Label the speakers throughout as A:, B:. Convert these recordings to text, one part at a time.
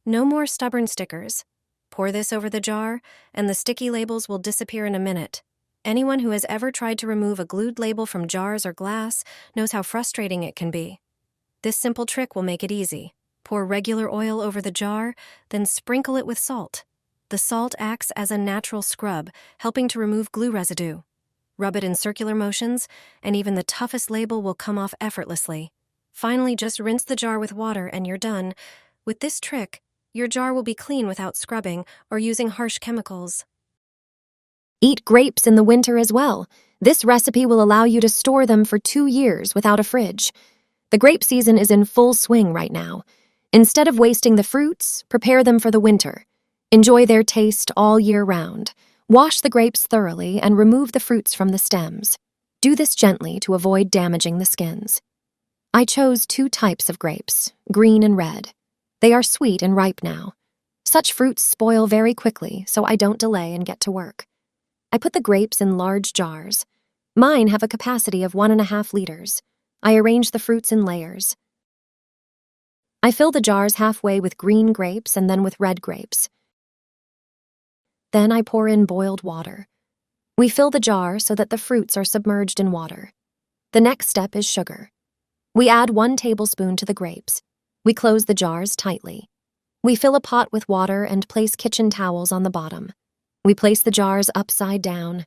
A: No more stubborn stickers. Pour this over the jar, and the sticky labels will disappear in a minute. Anyone who has ever tried to remove a glued label from jars or glass knows how frustrating it can be. This simple trick will make it easy. Pour regular oil over the jar, then sprinkle it with salt. The salt acts as a natural scrub, helping to remove glue residue. Rub it in circular motions, and even the toughest label will come off effortlessly. Finally, just rinse the jar with water and you're done. With this trick, your jar will be clean without scrubbing or using harsh chemicals.
B: Eat grapes in the winter as well. This recipe will allow you to store them for 2 years without a fridge. The grape season is in full swing right now. Instead of wasting the fruits, prepare them for the winter. Enjoy their taste all year round. Wash the grapes thoroughly and remove the fruits from the stems. Do this gently to avoid damaging the skins. I chose 2 types of grapes, green and red. They are sweet and ripe now. Such fruits spoil very quickly, so I don't delay and get to work. I put the grapes in large jars. Mine have a capacity of 1.5 liters. I arrange the fruits in layers. I fill the jars halfway with green grapes and then with red grapes. Then I pour in boiled water. We fill the jar so that the fruits are submerged in water. The next step is sugar. We add 1 tablespoon to the grapes. We close the jars tightly. We fill a pot with water and place kitchen towels on the bottom. We place the jars upside down.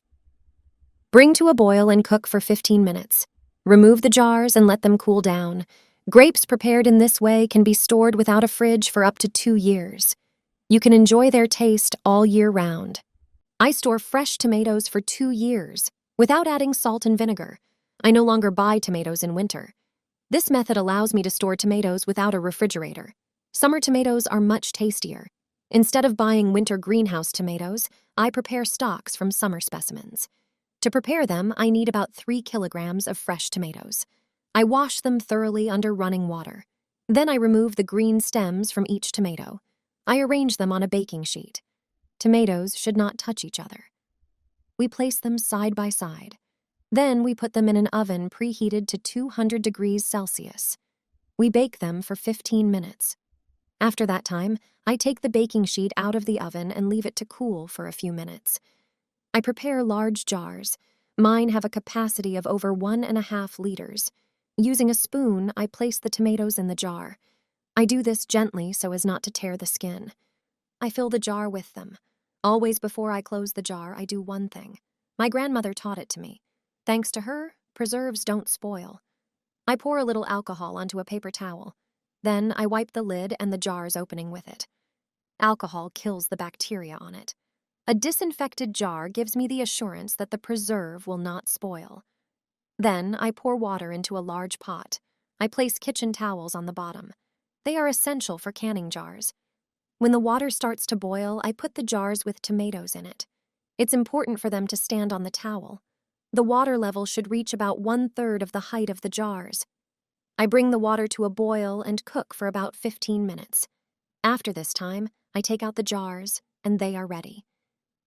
B: Bring to a boil and cook for 15 minutes. Remove the jars and let them cool down. Grapes prepared in this way can be stored without a fridge for up to 2 years. You can enjoy their taste all year round. I store fresh tomatoes for 2 years without adding salt and vinegar. I no longer buy tomatoes in winter. This method allows me to store tomatoes without a refrigerator. Summer tomatoes are much tastier. Instead of buying winter greenhouse tomatoes, I prepare stocks from summer specimens. To prepare them, I need about 3 kilograms of fresh tomatoes. I wash them thoroughly under running water. Then I remove the green stems from each tomato. I arrange them on a baking sheet. Tomatoes should not touch each other. We place them side by side. Then we put them in an oven preheated to 200 degrees Celsius. We bake them for 15 minutes. After that time, I take the baking sheet out of the oven and leave it to cool for a few minutes. I prepare large jars. Mine have a capacity of over 1.5 liters. Using a spoon, I place the tomatoes in the jar. I do this gently so as not to tear the skin. I fill the jar with them. Always before I close the jar, I do one thing. My grandmother taught it to me. Thanks to her, preserves don't spoil. I pour a little alcohol onto a paper towel. Then I wipe the lid and the jar's opening with it. Alcohol kills the bacteria on it. A disinfected jar gives me the assurance that the preserve will not spoil. Then I pour water into a large pot. I place kitchen towels on the bottom. They are essential for canning jars. When the water starts to boil, I put the jars with tomatoes in it. It's important for them to stand on the towel. The water level should reach about 1/3 of the height of the jars. I bring the water to a boil and cook for about 15 minutes. After this time, I take out the jars, and they are ready.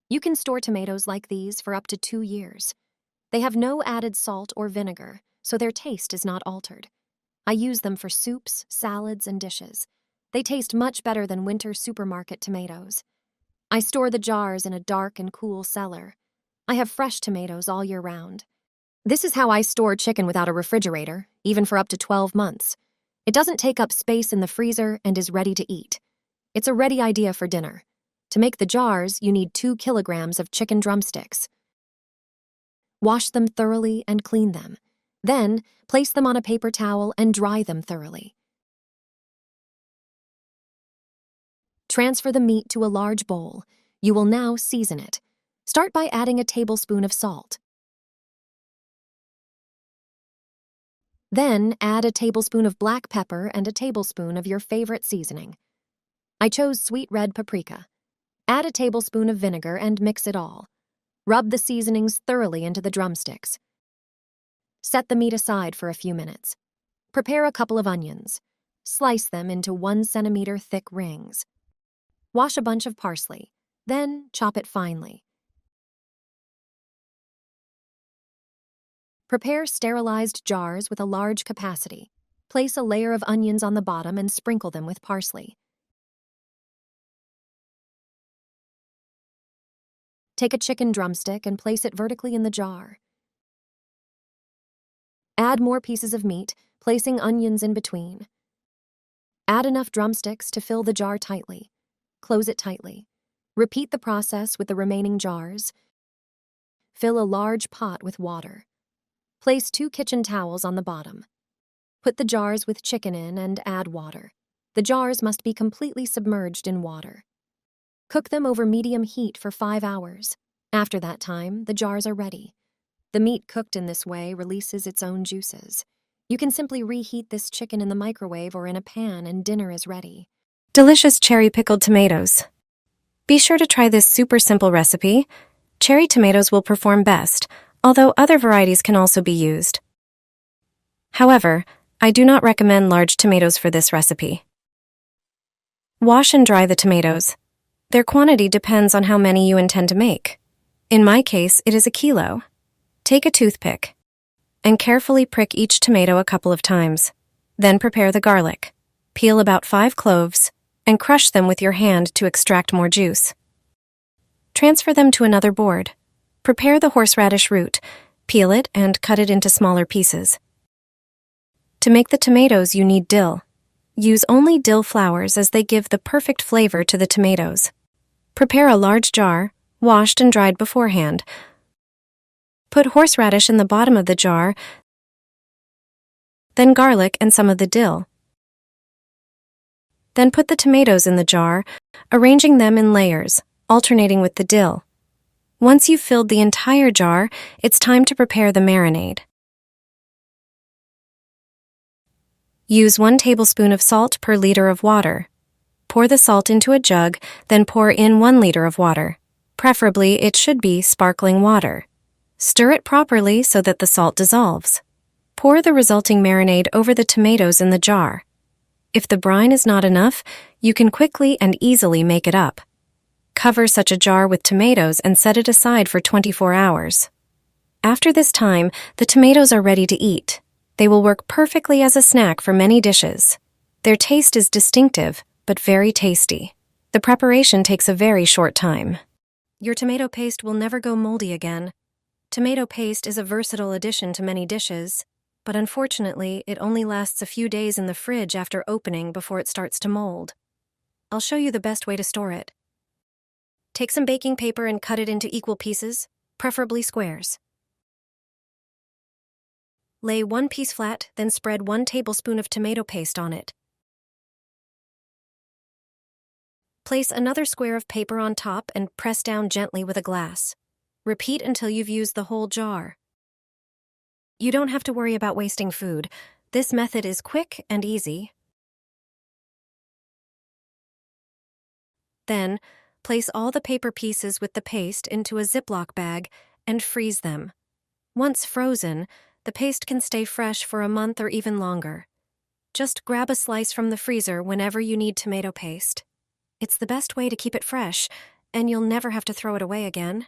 B: You can store tomatoes like these for up to 2 years. They have no added salt or vinegar, so their taste is not altered. I use them for soups, salads, and dishes. They taste much better than winter supermarket tomatoes. I store the jars in a dark and cool cellar. I have fresh tomatoes all year round. This is how I store chicken without a refrigerator, even for up to 12 months. It doesn't take up space in the freezer and is ready to eat. It's a ready idea for dinner. To make the jars, you need 2 kilograms of chicken drumsticks. Wash them thoroughly and clean them. Then, place them on a paper towel and dry them thoroughly. Transfer the meat to a large bowl. You will now season it. Start by adding a tablespoon of salt. Then add a tablespoon of black pepper and a tablespoon of your favorite seasoning. I chose sweet red paprika. Add a tablespoon of vinegar and mix it all. Rub the seasonings thoroughly into the drumsticks. Set the meat aside for a few minutes. Prepare a couple of onions. Slice them into 1 centimeter thick rings. Wash a bunch of parsley. Then chop it finely. Prepare sterilized jars with a large capacity. Place a layer of onions on the bottom and sprinkle them with parsley. Take a chicken drumstick and place it vertically in the jar. Add more pieces of meat, placing onions in between. Add enough drumsticks to fill the jar tightly. Close it tightly. Repeat the process with the remaining jars. Fill a large pot with water. Place 2 kitchen towels on the bottom. Put the jars with chicken in and add water. The jars must be completely submerged in water. Cook them over medium heat for 5 hours. After that time, the jars are ready. The meat cooked in this way releases its own juices. You can simply reheat this chicken in the microwave or in a pan and dinner is ready.
A: Delicious cherry pickled tomatoes. Be sure to try this super simple recipe. Cherry tomatoes will perform best, although other varieties can also be used. However, I do not recommend large tomatoes for this recipe. Wash and dry the tomatoes. Their quantity depends on how many you intend to make. In my case, it is a kilo. Take a toothpick and carefully prick each tomato a couple of times. Then prepare the garlic. Peel about 5 cloves and crush them with your hand to extract more juice. Transfer them to another board. Prepare the horseradish root. Peel it and cut it into smaller pieces. To make the tomatoes, you need dill. Use only dill flowers as they give the perfect flavor to the tomatoes. Prepare a large jar, washed and dried beforehand. Put horseradish in the bottom of the jar, then garlic and some of the dill. Then put the tomatoes in the jar, arranging them in layers, alternating with the dill. Once you've filled the entire jar, it's time to prepare the marinade. Use 1 tablespoon of salt per liter of water. Pour the salt into a jug, then pour in 1 liter of water. Preferably, it should be sparkling water. Stir it properly so that the salt dissolves. Pour the resulting marinade over the tomatoes in the jar. If the brine is not enough, you can quickly and easily make it up. Cover such a jar with tomatoes and set it aside for 24 hours. After this time, the tomatoes are ready to eat. They will work perfectly as a snack for many dishes. Their taste is distinctive, but very tasty. The preparation takes a very short time. Your tomato paste will never go moldy again. Tomato paste is a versatile addition to many dishes, but unfortunately, it only lasts a few days in the fridge after opening before it starts to mold. I'll show you the best way to store it. Take some baking paper and cut it into equal pieces, preferably squares. Lay 1 piece flat, then spread 1 tablespoon of tomato paste on it. Place another square of paper on top and press down gently with a glass. Repeat until you've used the whole jar. You don't have to worry about wasting food. This method is quick and easy. Then, place all the paper pieces with the paste into a Ziploc bag and freeze them. Once frozen, the paste can stay fresh for a month or even longer. Just grab a slice from the freezer whenever you need tomato paste. It's the best way to keep it fresh, and you'll never have to throw it away again.